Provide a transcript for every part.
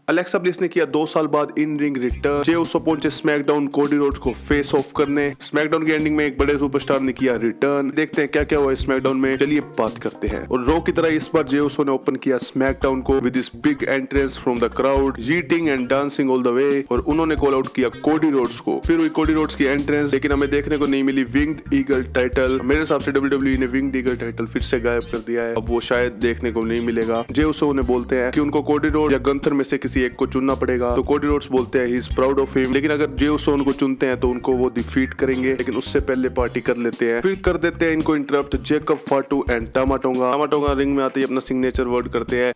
Alexa bliss ने किया 2 साल बाद इन रिंग रिटर्न। जे उसो पहुंचे स्मैकडाउन कोडी रोड्स को फेस ऑफ करने। स्मैकडाउन की एंडिंग में एक बड़े सुपरस्टार ने किया रिटर्न। देखते हैं क्या क्या हुआ स्मैकडाउन में, चलिए बात करते हैं। और रो की तरह इस बार जे उसो ने ओपन किया स्मैकडाउन को with this big entrance from the crowd, eating and dancing all the way. और उन्होंने कॉल आउट किया कोडी रोड्स को। फिर हुई कोडी रोड्स की एंट्रेंस, लेकिन हमें देखने को नहीं मिली विंग्ड ईगल टाइटल। मेरे हिसाब से WWE ने विंग्ड ईगल टाइटल फिर से गायब कर दिया है, अब वो शायद देखने को नहीं मिलेगा। जे उसो उन्हें बोलते हैं कि उनको कोडी रोड या गंथर में से किसी एक को चुनना पड़ेगा, तो कोडी रोड्स बोलते हैं he is proud of him. लेकिन अगर जे उसो उनको चुनते हैं तो उनको वो डिफीट करेंगे, लेकिन उससे पहले पार्टी कर लेते हैं। फिर कर देते हैं इनको interrupt Jacob Fatu and Tama tonga. टामा tonga ring में आते ही अपना सिग्नेचर वर्ड करते हैं।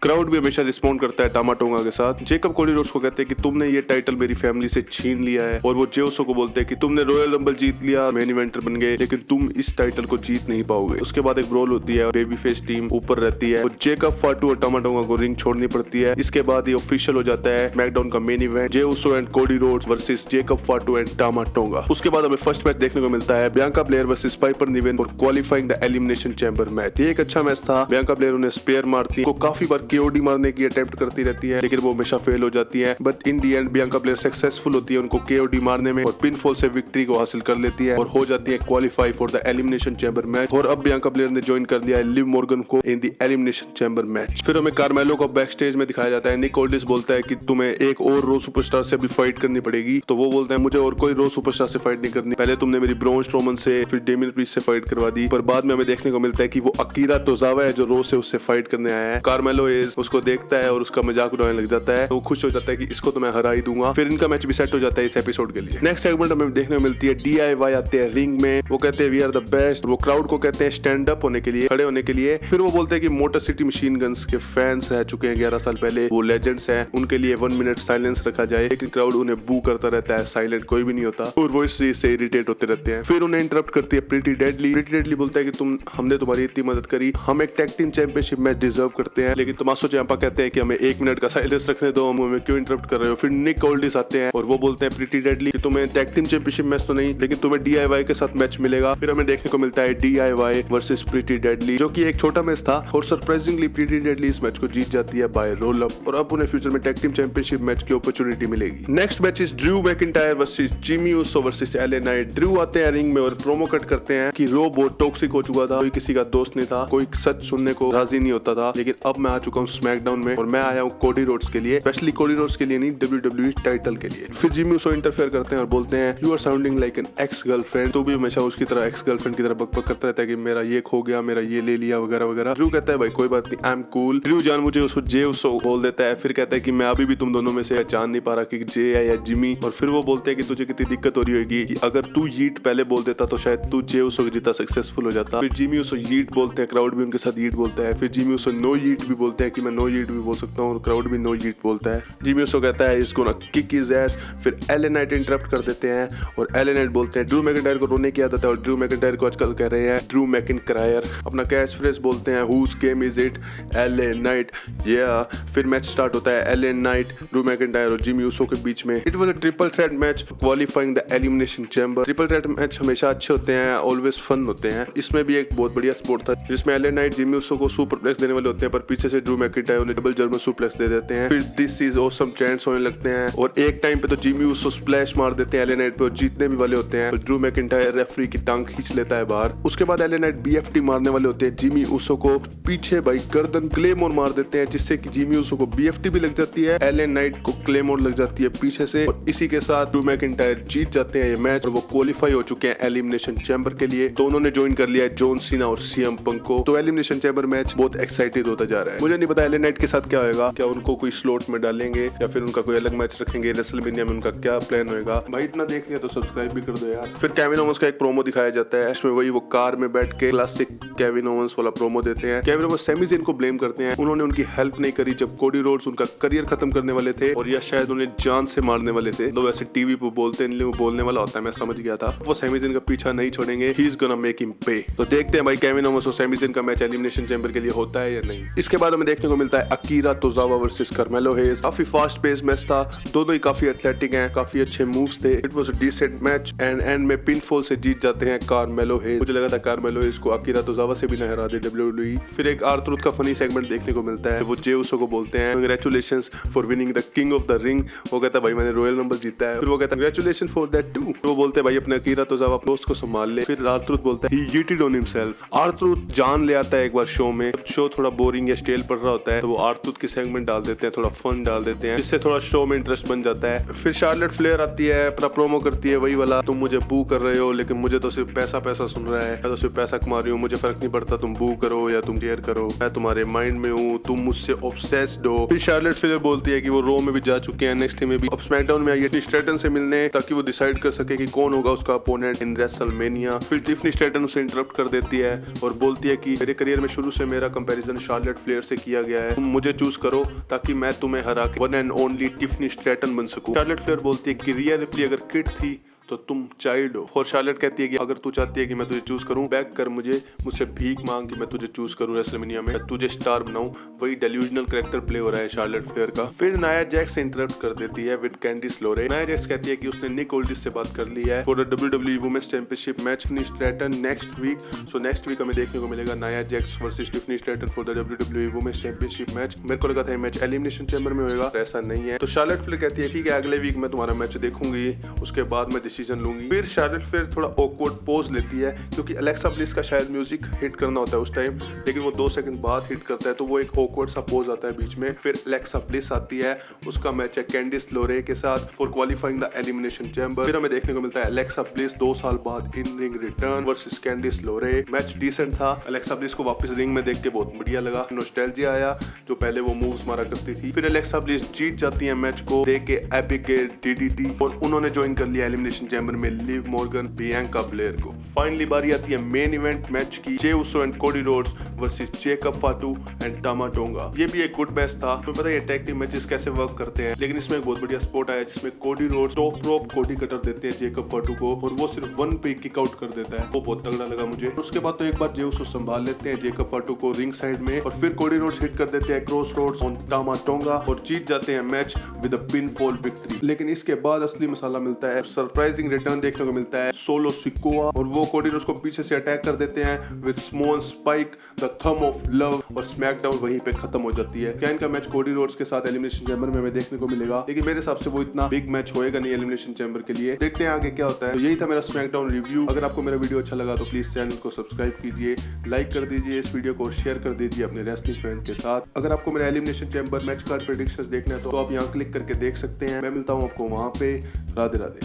क्राउड भी हमेशा रिस्पॉन्ड करता है टामा टोंगा के साथ। जेकब कोडी रोड्स को कहते हैं कि तुमने ये टाइटल मेरी फैमिली से छीन लिया है, और वो जे उसो को बोलते हैं कि तुमने रॉयल रंबल जीत लिया, मेन इवेंटर बन गए, लेकिन तुम इस टाइटल को जीत नहीं पाओगे। उसके बाद एक ब्रोल होती है, बेबी फेस टीम ऊपर रहती है, और जेकब फाटू और टामा टोंगा को रिंग छोड़नी पड़ती है। इसके बाद ये ऑफिशियल हो जाता है मैकडाउन का main event, Jey Uso and Cody Rhodes versus Jacob Fatu and Tama Tonga. उसके बाद हमें फर्स्ट मैच देखने को मिलता है Bianca Belair versus Piper Niven for qualifying the elimination Chamber match. ये एक अच्छा मैच था। बियांका ब्लेयर उन्हें स्पेयर मारती है, काफी बार केओडी मारने की अटेम्प्ट करती रहती है, लेकिन वो हमेशा फेल हो जाती है। But in the and Bianca Blair successful होती है उनको केओडी मारने में, और पिनफॉल से विक्ट्री को हासिल कर लेती है और हो जाती है qualify for the elimination Chamber match. और अब बियांका ब्लेयर ने ज्वाइन कर लिया है लिव मॉर्गन को in the elimination Chamber match. फिर हमें कार्मेलो को बैक स्टेज में दिखाया जाता है। निक ऑल्डिस बोलता है कि तुम्हें एक और रो सुपरस्टार से भी फाइट करनी पड़ेगी, तो वो बोलता है मुझे और कोई रो सुपरस्टार से फाइट नहीं करनी, पहले तुमने मेरी ब्रॉन स्ट्रोमन से फिर डेमियन प्रीस्ट से फाइट करवा दी। पर बाद में हमें देखने को मिलता है कि वो अकीरा तोजावा है जो रो से उससे फाइट करने आया है। कार्मेलो उसको देखता है और उसका मजाक उड़ाने लग जाता है, तो वो खुश हो जाता है कि इसको तो मैं हरा ही दूंगा। फिर इनका मैच भी सेट हो जाता है इस एपिसोड के लिए। नेक्स्ट सेगमेंट हमें देखने को मिलती है DIY आते हैं रिंग में। वो कहते हैं वी आर द बेस्ट। वो क्राउड को कहते हैं स्टैंड अप होने के लिए, खड़े होने के लिए। फिर वो बोलते हैं कि मोटर सिटी मशीन गन्स के फैंस रह चुके हैं 11 साल पहले, वो लेजेंड्स हैं, उनके लिए 1 मिनट साइलेंस रखा जाए। लेकिन क्राउड उन्हें बू करता रहता है, साइलेंट कोई भी नहीं होता, और वो इस चीज से इरिटेट होते रहते हैं। फिर उन्हें इंटरप्ट करती है प्रीटी डेडली। प्रीटी डेडली बोलता है कि हमने तुम्हारी इतनी मदद करी, हम एक tag team championship match deserve करते हैं। लेकिन टोमासो चियाम्पा कहते हैं कि हमें 1 मिनट का साइलेंस रखने दो, हमें क्यों इंटरप्ट कर रहे हो। फिर निक ऑल्डिस आते हैं और वो बोलते हैं प्रीटी डेडली कि तुम्हें टैग टीम चैंपियनशिप मैच तो नहीं, लेकिन तुम्हें DIY के साथ मैच मिलेगा। फिर हमें देखने को मिलता है DIY वर्सेस प्रीटी डेडली, जो कि एक छोटा मैच था, और सरप्राइजिंगली प्रीटी डेडली इस मैच को जीत जाती है बाय रोल अप, और अब उन्हें फ्यूचर में टैग टीम चैंपियनशिप मैच की अपॉर्चुनिटी मिलेगी। Next match is Drew McIntyre versus Jimmy Uso versus LA Knight. Drew आते हैं रिंग में और प्रोमो कट करते हैं कि रो बहुत टॉक्सिक हो चुका था, कोई किसी का दोस्त नहीं था, कोई सच सुनने को राजी नहीं होता था, लेकिन अब मैं आ चुका हूँ स्मैकडाउन में, और मैं आया हूँ कोडी रोड्स के लिए, स्पेशली कोडी रोड्स के लिए नहीं, WWE टाइटल के लिए। फिर जिमी ऊसो इंटरफेयर करते हैं और बोलते हैं you are sounding like an ex girlfriend. तो भी हमेशा उसकी तरह एक्स गर्लफ्रेंड की तरह बकबक करता रहता है कि मेरा ये खो गया, मेरा ये ले लिया, वगैरह वगैरह। ड्रू कहता है भाई कोई बात नहीं, आई एम कूल। ड्रू जान मुझे उसको जे ऊसो बोल देता है। फिर कहता है कि मैं अभी भी तुम दोनों में से पहचान नहीं पा रहा कि जे है या जिमी। और फिर वो बोलते हैं कि तुझे कितनी दिक्कत हो रही होगी, कि अगर तू यीट पहले बोल देता तो शायद तू जे ऊसो जितना सक्सेसफुल हो जाता। फिर जिमी ऊसो यीट बोलते हैं, क्राउड भी उनके साथ यीट बोलता है। फिर जिमी ऊसो नो यीट भी बोलते हैं कि मैं नो यीट भी बोल सकता हूँ, और क्राउड भी नो यीट बोलता है। जिमी ऊसो कहता है इसको ना किक हिज एस। फिर LA नाइट इंटरप्ट कर देते हैं और LA नाइट बोलते हैं ड्रू मैकिंटायर को रोने की आदत है, और ड्रू मैकिंटायर को आजकल कह रहे हैं ड्रू मैकिंटायर। अपना कैच फ्रेज बोलते हैं whose game is it, LA Knight या। फिर मैच स्टार्ट होता है LA नाइट, ड्रू मैकिंटायर और जिमी ऊसो के बीच में। It was a triple threat match qualifying the elimination chamber. Triple threat match हमेशा अच्छे होते हैं, ऑलवेज फन होते हैं। इसमें भी एक बहुत बढ़िया स्पोर्ट था जिसमें LA नाइट जिमी ऊसो को सुपरप्लेक्स देने वाले होते हैं, पर पीछे से ड्रू मैकिंटायर उन्हें डबल जर्मन सुप्लेक्स दे देते हैं। फिर दिस इज ऑसम चैंट्स होने लगते हैं, और एक टाइम पे तो जिमी ऊसो स्प्लैश मार देते हैं LA नाइट पे, और जीतने भी वाले होते हैं। तो ड्रू मैकिंटायर रेफरी की टांग खींच लेता है बाहर। उसके बाद LA नाइट BFT मारने वाले होते हैं जिमी ऊसो को, पीछे भाई गर्दन क्लेमोर मार देते हैं, जिससे कि जिमी ऊसो को BFT भी लग जाती है, LA नाइट को क्लेमोर लग जाती है पीछे से, और इसी के साथ ड्रू मैकिंटायर जीत जाते हैं ये मैच, और वो क्वालिफाई हो चुके हैं एलिमिनेशन चैंबर के लिए। तो उन्होंने ज्वाइन कर लिया है जॉन सीना और CM पंक को। तो एलिमिनेशन चैंबर मैच बहुत एक्साइटेड होता जा रहा है। मुझे नहीं पता LA नाइट के साथ क्या होगा, क्या उनको कोई स्लॉट में डालेंगे या फिर उनका कोई अलग मैच रखेंगे, रेसलमेनिया में उनका क्या प्लान होगा। भाई इतना देख लिया तो सब्सक्राइब भी कर दो यार। फिर केविन ओवंस का एक प्रोमो दिखाया जाता है, इसमें वही वो कार में बैठ के क्लासिक केविन ओवंस वाला प्रोमो देते हैं। केविन ओवंस सैमी ज़ेन को ब्लेम करते हैं, उन्होंने उनकी हेल्प नहीं करी जब कोडी रोड्स उनका करियर खत्म करने वाले थे, और या शायद उन्हें जान से मारने वाले थे। तो वैसे टीवी पे बोलते हैं, बोलने वाला होता है, मैं समझ गया था। वो सैमी ज़ेन का पीछा नहीं छोड़ेंगे, he is gonna make him pay. तो देखते हैं भाई केविन ओवंस और सैमी ज़ेन का मैच एलिमिनेशन चैंबर के लिए होता है या नहीं। इसके बाद हमें देखने को मिलता है अकीरा तोजावा वर्सेस कार्मेलो हेज। काफी फास्ट पेस मैच था, दोनों ही काफी एथलेटिक हैं, काफी अच्छे मूव्स थे। It was a decent match and end में पिनफॉल से जीत जाते हैं कार्मेलो हेज। मुझे लगा था कार्मेलो हेज को अकीरा तोजावा से भी न हरा दे WWE। फिर एक आर्थर का फनी सेगमेंट देखने को मिलता है, वो जे उसो को बोलते हैं congratulations for winning the king of the ring. वो कहता है भाई मैंने रॉयल नंबर जीता है। फिर वो कहता है कांग्रेचुलेशन फॉर दैट टू। वो बोलते हैं भाई अपने अकीरा तोजावा दोस्त को संभाल ले। फिर आर्थर बोलता है ही चीटेड ऑन हिमसेल्फ। आर्थर जान ले आता है एक बार शो में, शो थोड़ा बोरिंग या स्टेल पड़ रहा होता है तो वो आर्थर की सेगमेंट डाल देते हैं, थोड़ा फन डाल देते हैं, जिससे थोड़ा शो में इंटरेस्ट बन जाता है। फिर शार्लेट फ्लेयर आती है, अपना प्रोमो करती है वही वाला, तुम मुझे बू कर रहे हो लेकिन मुझे तो सिर्फ पैसा सुन रहा है, मैं तो सिर्फ पैसा कमा रही हूँ, मुझे फर्क नहीं पड़ता तुम बू करो या तुम केयर करो, मैं तुम्हारे माइंड में हूँ, तुम मुझसे ऑब्सेस्ड हो। फिर शार्लेट फ्लेयर बोलती है कि वो रो में भी जा चुके हैं, नेक्स्ट में भी, अब स्मैकडाउन में आई है स्ट्रैटन से मिलने ताकि वो डिसाइड कर सके कि कौन होगा उसका अपोनेंट इन रेसलमेनिया। फिर टिफनी स्ट्रैटन उसे इंटरप्ट कर देती है और बोलती है कि मेरे करियर में शुरू से मेरा कंपैरिजन शार्लेट फ्लेयर से किया गया है, तुम मुझे चूज करो ताकि मैं तुम्हें हरा के one and only Tiffany Stratton बन सकूं। शार्लेट फ्लेयर बोलती है कि रिया रिप्ली अगर किड थी तो तुम चाइल्ड हो। और शार्लेट कहती है कि अगर तू चाहती है कि मैं तुझे चूज करूं, बैक कर मुझसे भीख मांग कि मैं तुझे चूज करूं रेसलमेनिया में, तुझे स्टार बनाऊं। वही डेल्यूजनल कैरेक्टर प्ले हो रहा है शार्लेट फ्लेयर का। फिर नाया जैक्स से इंटरप्ट कर देती है विद कैंडिस लोरे। नाया जैक्स कहती है कि उसने निक ओल्डिस से बात कर ली है for the WWE women's championship match Tiffany Stratton next week. So next week हमें देखने को मिलेगा Nia Jax versus Tiffany Stratton for the WWE women's championship match. मेरे को लगा था मैच एलिमिनेशन चैम्बर में होगा, ऐसा नहीं है। तो शार्लेट फ्लेयर कहती है ठीक है अगले वीक मैं तुम्हारा मैच देखूंगी, उसके बाद मैं डिसीजन लूंगी। फिर शार्लेट फ्लेयर थोड़ा ऑकवर्ड पोज लेती है क्योंकि अलेक्सा ब्लिस का शायद म्यूजिक हिट करना होता है उस टाइम, लेकिन वो 2 सेकंड बाद हिट करता है तो वो एक ऑकवर्ड सा पोज आता है बीच में। फिर अलेक्सा ब्लिस आती है, उसका मैच है कैंडिस लोरे के साथ for qualifying the elimination chamber. फिर हमें देखने को मिलता है अलेक्सा ब्लिस 2 साल बाद इन रिंग रिटर्न वर्सेस कैंडिस लोरे। मैच डिसेंट था, अलेक्सा ब्लिस को वापस रिंग में देख के बहुत बढ़िया लगा, नॉस्टैल्जिया आया जो पहले वो मूव्स मारा करती थी। फिर अलेक्सा ब्लिस जीत जाती है मैच को दे के एबिगेल डीडीटी और उन्होंने ज्वाइन कर लिया एलिमिनेशन चैम्बर में लिव मॉर्गन बियांका ब्लेयर को। फाइनली बारी आती है मेन इवेंट मैच की, Jey Uso and Cody Rhodes versus Jacob Fatu and Tama Tonga. ये भी एक गुड मैच था। तुम्हें पता है ये टैग टीम मैचेस कैसे वर्क करते हैं, लेकिन इसमें एक बहुत बढ़िया स्पॉट आया जिसमें कोडी रोड्स टॉप रोप कोडी कटर देते हैं जेकब फाटू को और वो सिर्फ 1 पे किक आउट कर देता है, वो बहुत तगड़ा लगा मुझे। उसके बाद तो एक बार जे उसो संभाल लेते हैं जेकब फाटू को रिंग साइड में और फिर कोडी रोड्स हिट कर देते हैं क्रॉस रोड्स ऑन टामा टोंगा और जीत जाते हैं match with a pinfall victory. लेकिन इसके बाद असली मसाला मिलता है, सरप्राइजिंग रिटर्न देखने को मिलता है सोलो सिकोआ और वो कोडी रोड्स को पीछे से अटैक कर देते हैं with small spike the thumb of love और स्मैकडाउन वहीं पे खत्म हो जाती है। क्या इनका मैच कोडी रोड्स के साथ एलिमिनेशन चैम्बर में हमें देखने को मिलेगा, लेकिन मेरे हिसाब से वो इतना बिग मैच होएगा नहीं एलिमिनेशन चैम्बर के लिए। देखते हैं आगे क्या होता है। तो यही था मेरा स्मैकडाउन रिव्यू। अगर आपको मेरा वीडियो अच्छा लगा तो प्लीज चैनल को सब्सक्राइब कीजिए, लाइक कर दीजिए इस वीडियो को, शेयर कर दीजिए अपने रेसलिंग फ्रेंड के साथ। अगर आपको मेरा elimination chamber match card predictions देखना है तो आप यहाँ क्लिक करके देख सकते हैं। मैं मिलता हूँ आपको वहाँ पे। राधे राधे।